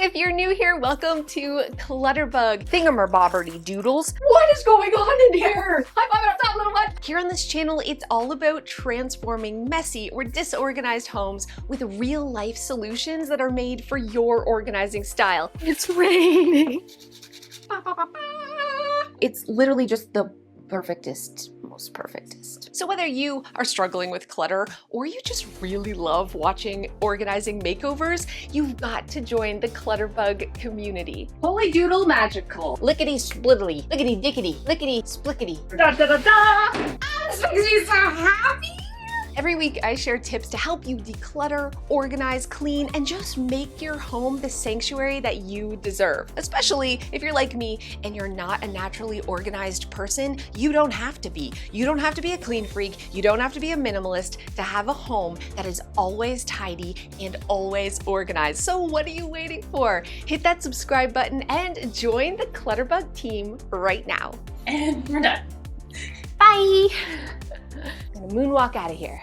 if you're new here, welcome to Clutterbug Thingamabobberty Doodles. What is going on in here? High five up top, little one. Here on this channel, it's all about transforming messy or disorganized homes with real life solutions that are made for your organizing style. It's raining. It's literally just the perfectest, most perfectest. So whether you are struggling with clutter or you just really love watching organizing makeovers, you've got to join the Clutterbug community. Holy doodle magical. Lickety splittily, lickety dickety, lickety splickety. Da da da da! This makes me so happy! Every week I share tips to help you declutter, organize, clean, and just make your home the sanctuary that you deserve. Especially if you're like me and you're not a naturally organized person, you don't have to be. You don't have to be a clean freak. You don't have to be a minimalist to have a home that is always tidy and always organized. So what are you waiting for? Hit that subscribe button and join the Clutterbug team right now. And we're done. Bye! I'm gonna moonwalk out of here.